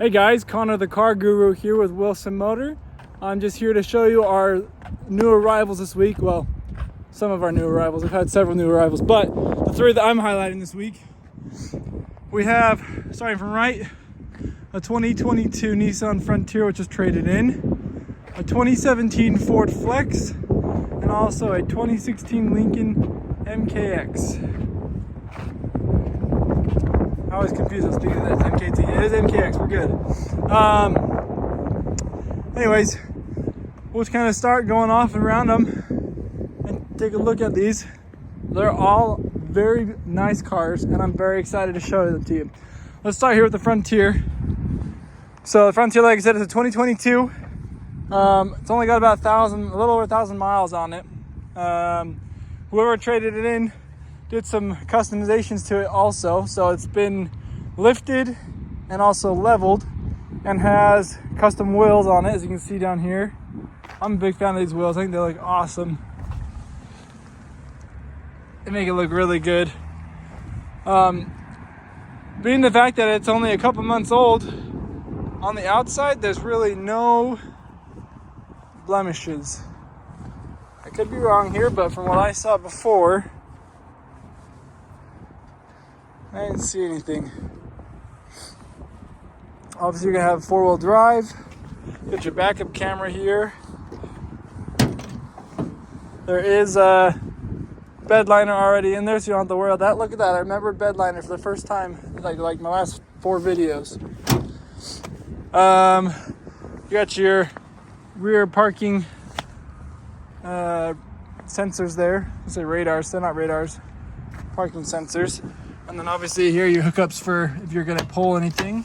Hey guys, Connor the Car Guru here with Wilson Motor. I'm just here to show you our new arrivals this week. Well, some of our new arrivals. We've had several new arrivals, but the three that I'm highlighting this week, we have, starting from right, a 2022 Nissan Frontier, which is traded in, a 2017 Ford Flex, and also a 2016 Lincoln MKX. I always confuse those things. That's MKT. It is MKX. We're good. Anyways, we'll just kind of start going off and around them and take a look at these. They're all very nice cars, and I'm very excited to show them to you. Let's start here with the Frontier. So the Frontier, like I said, is a 2022. It's only got about a little over 1,000 miles on it. Whoever traded it in did some customizations to it also, so it's been lifted and also leveled and has custom wheels on it, as you can see down here. I'm a big fan of these wheels. I think they look awesome. They make it look really good. Being the fact that it's only a couple months old, on the outside there's really no blemishes. I could be wrong here, but from what I saw before, I didn't see anything. Obviously, you're gonna have 4-wheel drive. Got your backup camera here. There is a bed liner already in there, so you don't have to worry about that. Look at that! I remember bed liner for the first time, like my last 4 videos. You got your rear parking sensors there. I say radars. They're not radars. Parking sensors. And then obviously here your hookups for if you're gonna pull anything.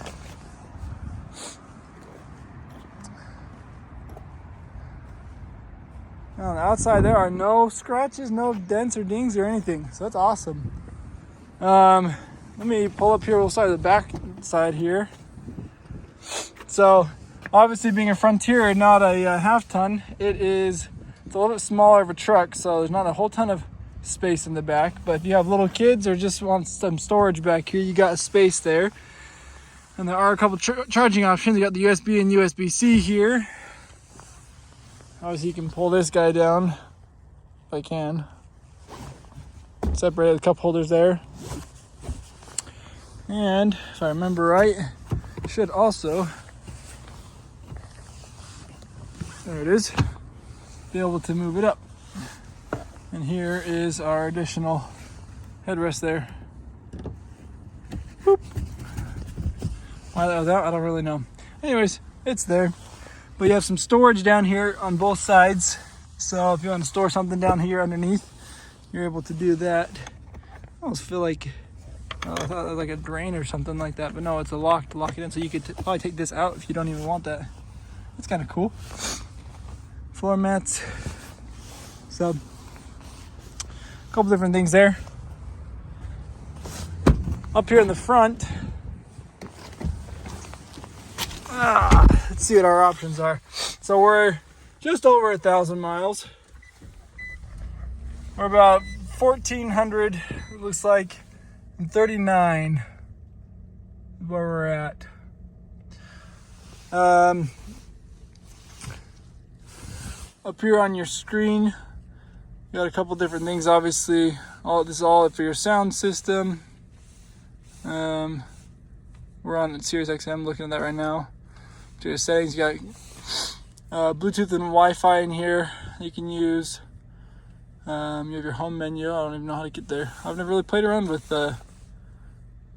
Now on the outside there are no scratches, no dents or dings or anything. So that's awesome. Let me pull up here. We'll start at the back side here. So obviously being a Frontier, not a half ton, it's a little bit smaller of a truck. So there's not a whole ton of space in the back, but if you have little kids or just want some storage back here, you got a space there. And there are a couple charging options. You got the USB and USB-C here. Obviously you can pull this guy down if I can. Separate the cup holders there. And if I remember right, you should also, there it is, be able to move it up. And here is our additional headrest there. Boop. Why that was out, I don't really know. Anyways, it's there. But you have some storage down here on both sides. So if you want to store something down here underneath, you're able to do that. I almost feel like, I thought it was like a drain or something like that. But no, it's a lock to lock it in. So you could probably take this out if you don't even want that. That's kind of cool. Floor mats. So, couple different things there. Up here in the front, let's see what our options are. So we're just over 1,000 miles. We're about 1,400, it looks like, and 39 is where we're at. Up here on your screen, you got a couple different things, obviously. This is all for your sound system. We're on Sirius XM, looking at that right now. To your settings, you got Bluetooth and Wi-Fi in here you can use. You have your home menu. I don't even know how to get there. I've never really played around with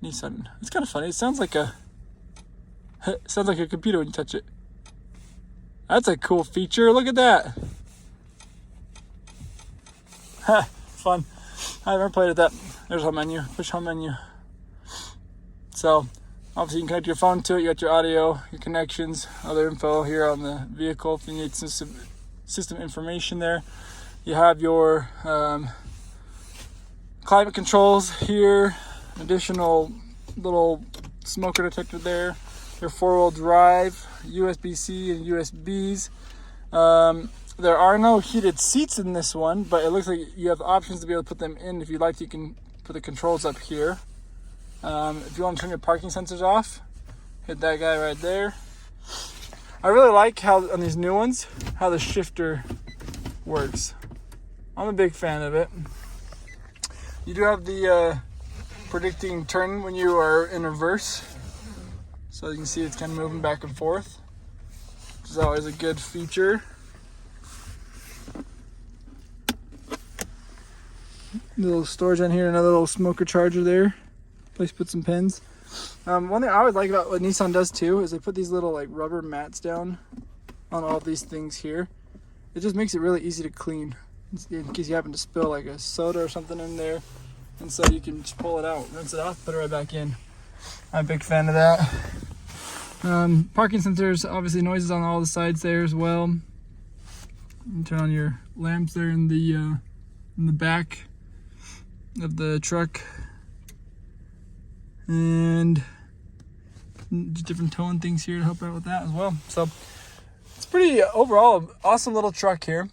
Nissan. It's kind of funny. It sounds like a computer when you touch it. That's a cool feature. Look at that. Fun. I've never played with that. There's home menu. Push home menu. So obviously you can connect your phone to it. You got your audio, your connections, other info here on the vehicle if you need system information there. You have your climate controls here, additional little smoker detector there, your 4-wheel drive, USB-C and USBs. There are no heated seats in this one, but it looks like you have options to be able to put them in. If you'd like, you can put the controls up here. If you want to turn your parking sensors off, Hit that guy right there. I really like how on these new ones, how the shifter works. I'm a big fan of it. You do have the predicting turn when you are in reverse. So you can see it's kind of moving back and forth, which is always a good feature. Little storage on here, another little smoker charger there. Place to put some pens. One thing I always like about what Nissan does too is they put these little like rubber mats down on all these things here. It just makes it really easy to clean in case you happen to spill like a soda or something in there. And so you can just pull it out, rinse it off, put it right back in. I'm a big fan of that. Parking sensors, obviously noises on all the sides there as well. You can turn on your lamps there in the back of the truck. And just different tone things here to help out with that as well. So it's pretty overall awesome little truck here.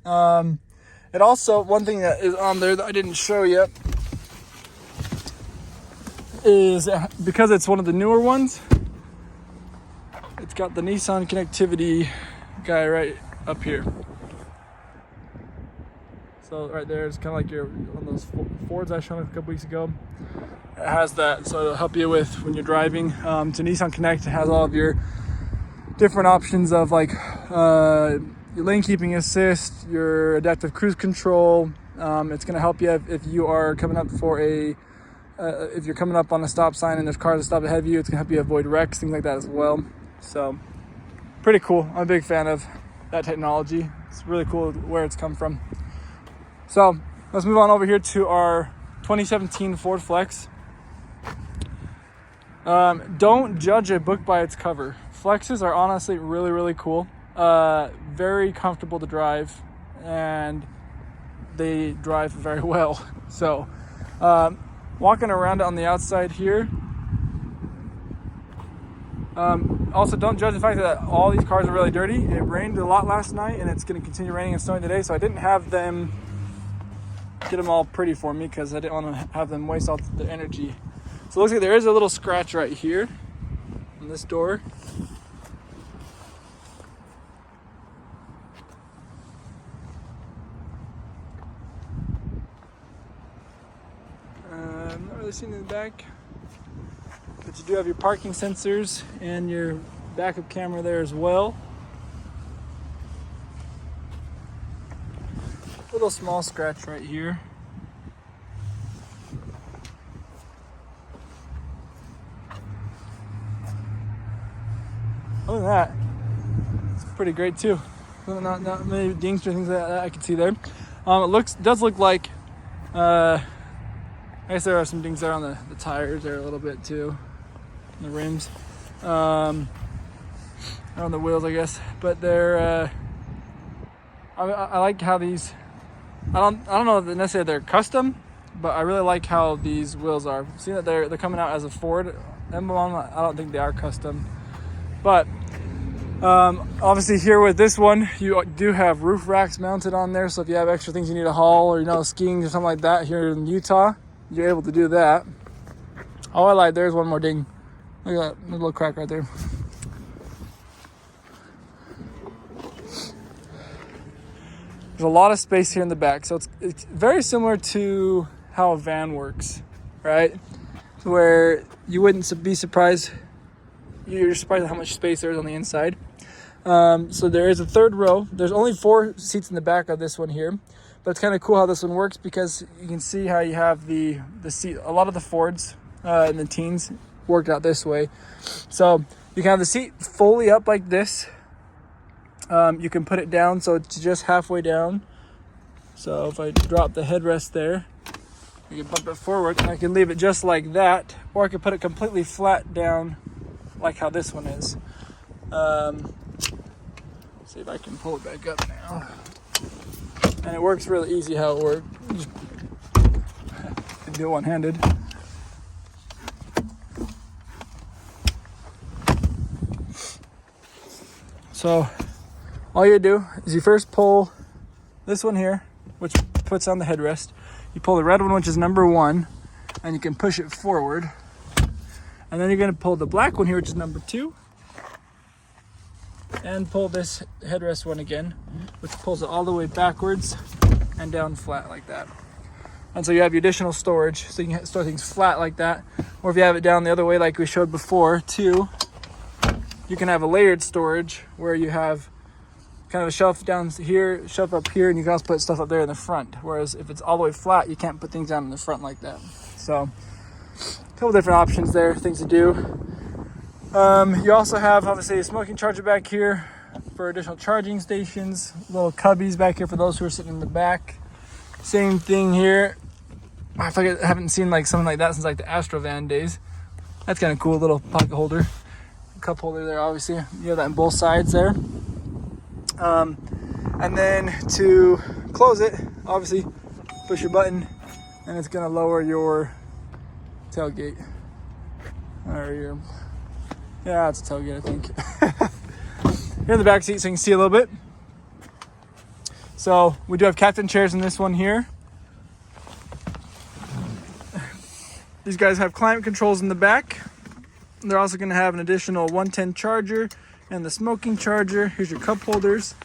It also, one thing that is on there that I didn't show yet is because it's one of the newer ones, it's got the Nissan Connectivity guy right up here. So right there, it's kind of like your one of those Fords I showed a couple weeks ago. It has that, so it'll help you with when you're driving. To Nissan Connect, it has all of your different options of like your lane keeping assist, your adaptive cruise control. It's going to help you if you are coming up for if you're coming up on a stop sign and there's cars that stop ahead of you. It's going to help you avoid wrecks, things like that as well. So pretty cool. I'm a big fan of that technology. It's really cool where it's come from. So let's move on over here to our 2017 Ford Flex. Don't judge a book by its cover. Flexes are honestly really, really cool. Very comfortable to drive, and they drive very well. So walking around on the outside here. Also, don't judge the fact that all these cars are really dirty. It rained a lot last night, and it's going to continue raining and snowing today, so I didn't have them get them all pretty for me because I didn't want to have them waste all the energy. So it looks like there is a little scratch right here on this door. I'm not really seeing it in the back, but you do have your parking sensors and your backup camera there as well. Little small scratch right here. Other than that, it's pretty great too. Not many dings or things that I can see there. It does look like, I guess there are some dings there on the tires there a little bit too, the rims, on the wheels I guess. But they're, I like how these. I don't know if necessarily they're custom, but I really like how these wheels are. Seeing that they're coming out as a Ford emblem on them, I don't think they are custom. But obviously here with this one, you do have roof racks mounted on there. So if you have extra things you need to haul, or skiing or something like that here in Utah, you're able to do that. Oh, I lied. There's one more ding. Look at that little crack right there. There's a lot of space here in the back, so it's very similar to how a van works, right? Where you wouldn't be surprised. You're surprised at how much space there is on the inside. So there is a third row. There's only 4 seats in the back of this one here, but it's kind of cool how this one works because you can see how you have the seat. A lot of the Fords and the teens worked out this way. So you can have the seat fully up like this. You can put it down so it's just halfway down. So if I drop the headrest there, you can bump it forward, and I can leave it just like that, or I can put it completely flat down like how this one is. See if I can pull it back up now. And it works really easy how it works. Just do it one-handed. So all you do is you first pull this one here, which puts on the headrest. You pull the red one, which is number 1, and you can push it forward. And then you're going to pull the black one here, which is number 2. And pull this headrest one again, which pulls it all the way backwards and down flat like that. And so you have your additional storage, so you can store things flat like that. Or if you have it down the other way like we showed before too, you can have a layered storage where you have kind of a shelf down here, shelf up here, and you can also put stuff up there in the front. Whereas if it's all the way flat, you can't put things down in the front like that. So a couple different options there, things to do. You also have obviously a smoking charger back here for additional charging stations, little cubbies back here for those who are sitting in the back. Same thing here. I haven't seen like something like that since like the Astrovan days. That's kind of cool, little pocket holder, cup holder there. Obviously, you have that on both sides there. And then to close it, obviously, push your button, and it's gonna lower your tailgate or your. Yeah, it's a tailgate, I think. Here in the back seat, so you can see a little bit. So we do have captain chairs in this one here. These guys have climate controls in the back. They're also going to have an additional 110 charger and the smoking charger. Here's your cup holders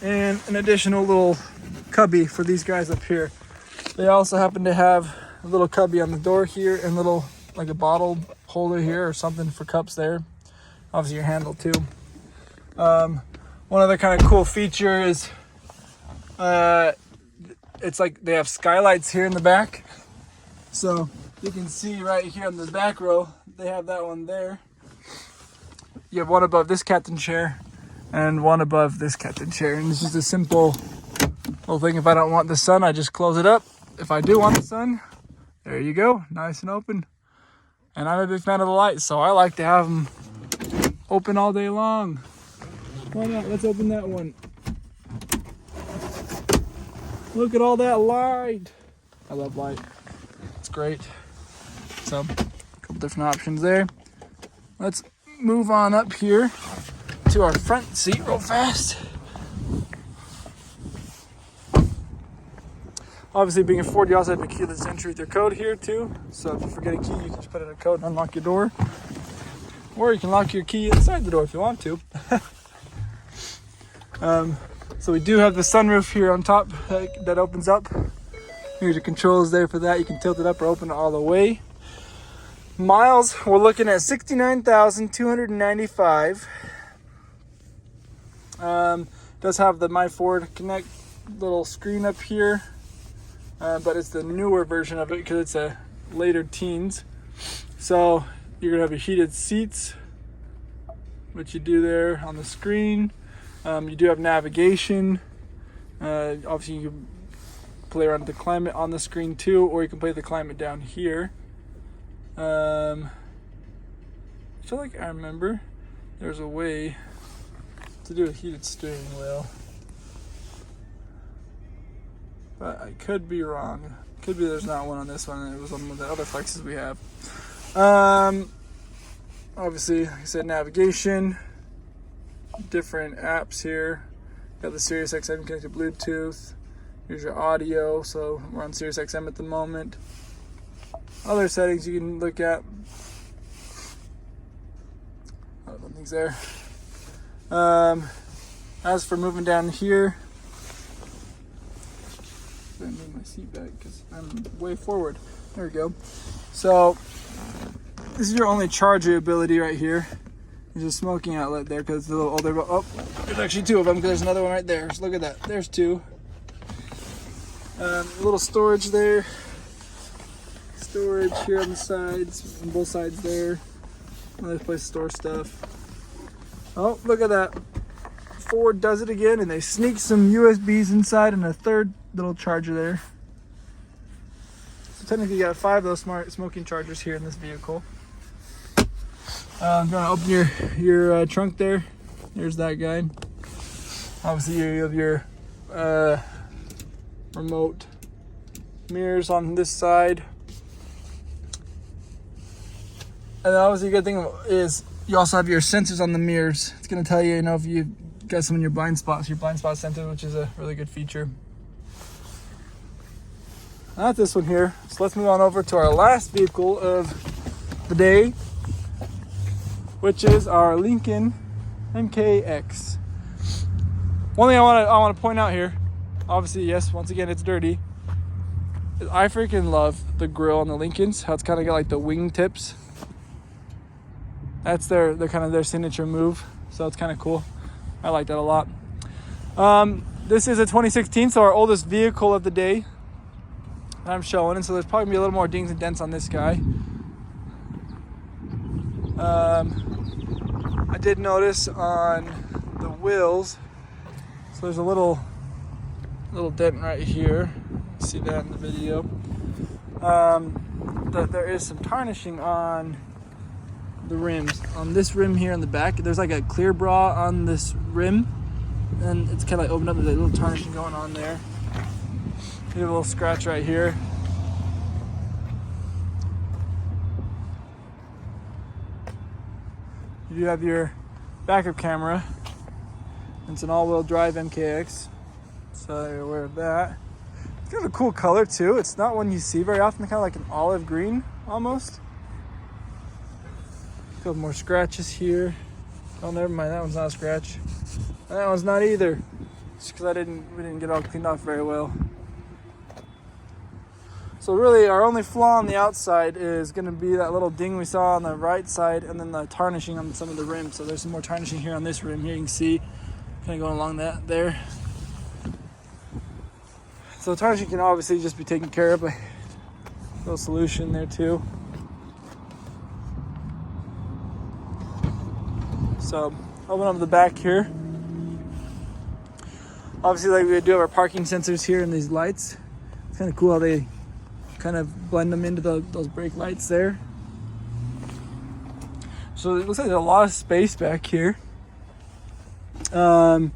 and an additional little cubby for these guys up here. They also happen to have a little cubby on the door here and little like a bottle holder here or something for cups there. Obviously your handle too. One other kind of cool feature is it's like they have skylights here in the back. So you can see right here on the back row, they have that one there. You have one above this captain chair and one above this captain chair. And it's just a simple little thing. If I don't want the sun, I just close it up. If I do want the sun, there you go, nice and open. And I'm a big fan of the lights, so I like to have them open all day long. Why not? Let's open that one. Look at all that light. I love light. It's great. So, a couple different options there. Let's move on up here to our front seat real fast. Obviously, being a Ford, you also have a keyless entry with your code here too. So if you forget a key, you can just put in a code and unlock your door. Or you can lock your key inside the door if you want to. So we do have the sunroof here on top that opens up. Here's your controls there for that. You can tilt it up or open it all the way. Miles, we're looking at 69,295. Does have the My Ford Connect little screen up here. But it's the newer version of it because it's a later teens. So you're gonna have your heated seats, which you do there on the screen. You do have navigation. Obviously you can play around with the climate on the screen too, or you can play the climate down here. I feel like I remember there's a way to do a heated steering wheel. But I could be wrong. Could be there's not one on this one, and it was on one of the other Flexes we have. Obviously, like I said, navigation, different apps here. Got the Sirius XM connected Bluetooth. Here's your audio, so we're on Sirius XM at the moment. Other settings you can look at. Oh, nothing's there. As for moving down here, I move my seat back because I'm way forward. There we go. So this is your only charger ability right here. There's a smoking outlet there because it's a little older. But oh, there's actually two of them because there's another one right there. So look at that. There's two. A little storage there. Storage here on the sides, on both sides there. Another place to store stuff. Oh, look at that. Ford does it again, and they sneak some USBs inside and a third little charger there. So technically you got 5 of those smart smoking chargers here in this vehicle. I'm going to open your trunk there. There's that guy. Obviously you have your remote mirrors on this side. And obviously the good thing is you also have your sensors on the mirrors. It's going to tell you, if you got some in your blind spots, your blind spot sensor, which is a really good feature. Not this one here. So let's move on over to our last vehicle of the day. which is our Lincoln MKX. One thing I want to point out here, obviously, yes, once again, it's dirty. I freaking love the grill on the Lincolns. How it's kind of got like the wing tips. That's their kind of their signature move. So it's kind of cool. I like that a lot. This is a 2016, so our oldest vehicle of the day that I'm showing, and so there's probably gonna be a little more dings and dents on this guy. I did notice on the wheels, so there's a little dent right here. See that in the video. There is some tarnishing on the rims. On this rim here in the back, there's like a clear bra on this rim, and it's kind of like opened up. There's a little tarnishing going on there. You have a little scratch right here. You do have your backup camera. It's an all-wheel drive MKX, so you're aware of that. It's got a cool color too. It's not one you see very often. Kind of like an olive green almost. A couple more scratches here. Oh, never mind. That one's not a scratch. And that one's not either. Just because we didn't get it all cleaned off very well. So really, our only flaw on the outside is going to be that little ding we saw on the right side, and then the tarnishing on some of the rims. So there's some more tarnishing here on this rim. Here you can see, kind of going along that there. So tarnishing can obviously just be taken care of by a little solution there too. So open up the back here. Obviously, like we do have our parking sensors here and these lights. It's kind of cool how they kind of blend them into those brake lights there. So it looks like there's a lot of space back here. And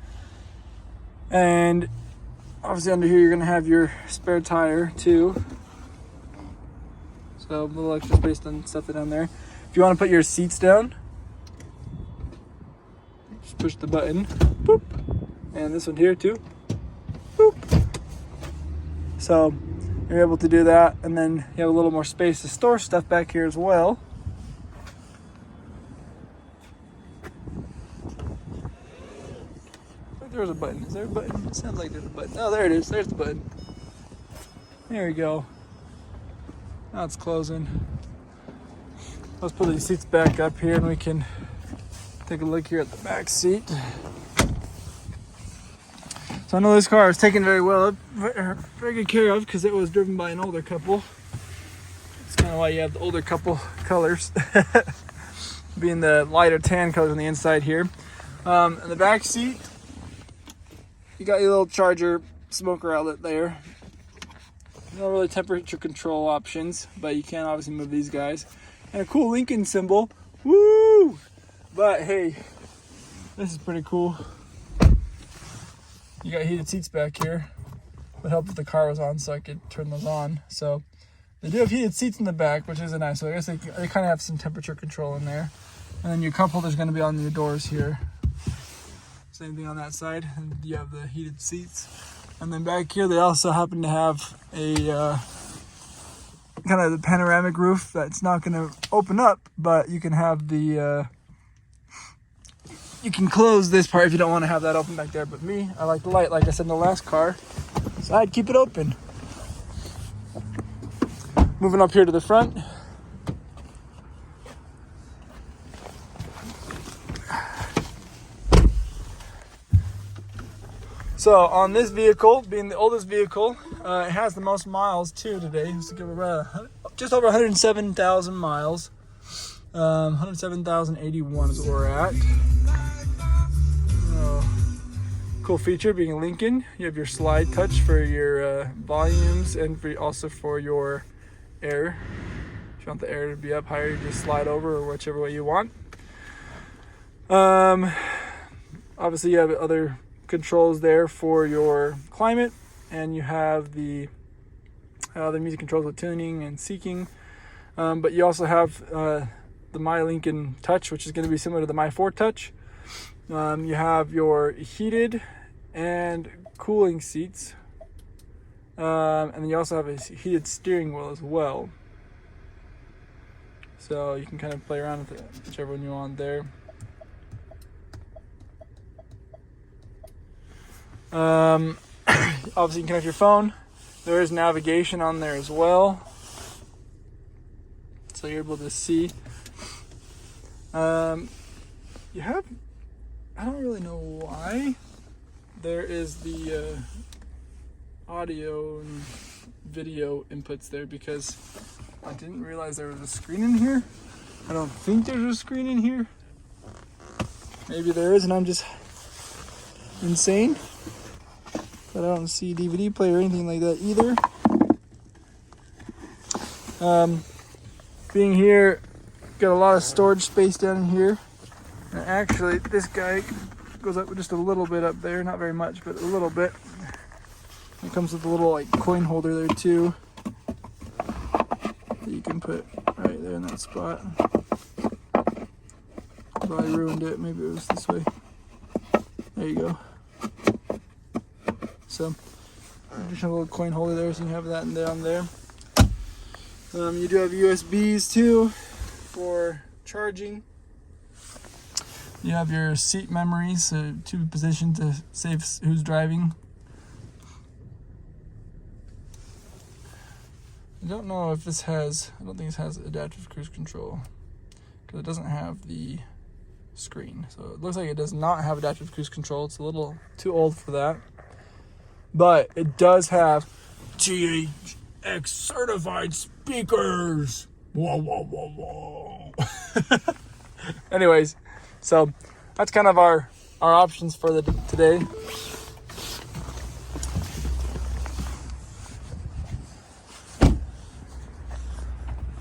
obviously under here you're going to have your spare tire too. So a little extra space to stuff it down there. If you want to put your seats down, just push the button. Boop. And this one here too. Boop. So you're able to do that, and then you have a little more space to store stuff back here as well. There's a button. Is there a button? It sounds like there's a button. Oh, there it is. There's the button. There we go. Now it's closing. Let's put these seats back up here and we can take a look here at the back seat. So I know this car is taken very good care of because it was driven by an older couple. That's kind of why you have the older couple colors. Being the lighter tan colors on the inside here. In the back seat, you got your little charger smoker outlet there. No really temperature control options, but you can obviously move these guys. And a cool Lincoln symbol. Woo! But hey, this is pretty cool. You got heated seats back here. Would help if the car was on so I could turn those on. So they do have heated seats in the back, which is nice. So I guess they kind of have some temperature control in there. And then your cup holder is going to be on your doors here. Same thing on that side. And you have the heated seats. And then back here, they also happen to have a kind of the panoramic roof that's not going to open up, but you can have the you can close this part if you don't want to have that open back there. But me, I like the light, like I said in the last car, so I'd keep it open. Moving up here to the front. So on this vehicle, being the oldest vehicle, it has the most miles too today. Let's give it just over 107,000 miles. 107,081 is what we're at. Cool feature being a Lincoln. You have your slide touch for your volumes and also for your air. If you want the air to be up higher, you just slide over or whichever way you want. Obviously, you have other controls there for your climate, and you have the music controls with tuning and seeking. But you also have the My Lincoln Touch, which is going to be similar to the My 4 Touch. You have your heated and cooling seats, and then you also have a heated steering wheel as well. So you can kind of play around with it, whichever one you want there. Obviously you can connect your phone. There is navigation on there as well, so you're able to see. You have, I don't really know why, there is the audio and video inputs there, because I didn't realize there was a screen in here. I don't think there's a screen in here. Maybe there is and I'm just insane. But I don't see DVD player or anything like that either. Being here, got a lot of storage space down in here. And actually, this guy goes up just a little bit up there, not very much, but a little bit. It comes with a little like coin holder there too, that you can put right there in that spot. Probably ruined it. Maybe it was this way. There you go. So, just have a little coin holder there, so you can have that down there. You do have USBs too for charging. You have your seat memories, so to position to save who's driving. I don't know if this has, I don't think this has adaptive cruise control, because it doesn't have the screen. So it looks like it does not have adaptive cruise control. It's a little too old for that. But it does have THX certified speakers. Whoa, whoa, whoa, whoa. Anyways, so that's kind of our options for today.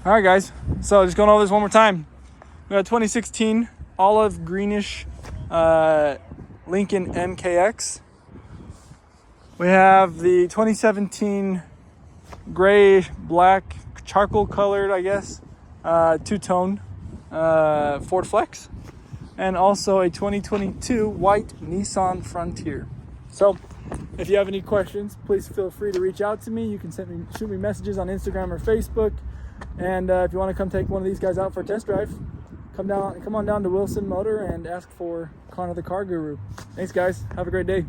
All right, guys. So just going over this one more time. We got a 2016 olive greenish Lincoln MKX. We have the 2017 gray, black, charcoal colored, I guess, two-tone Ford Flex, and also a 2022 white Nissan Frontier. So, if you have any questions, please feel free to reach out to me. You can shoot me messages on Instagram or Facebook, and if you want to come take one of these guys out for a test drive, come on down to Wilson Motor and ask for Connor the Car Guru. Thanks, guys. Have a great day.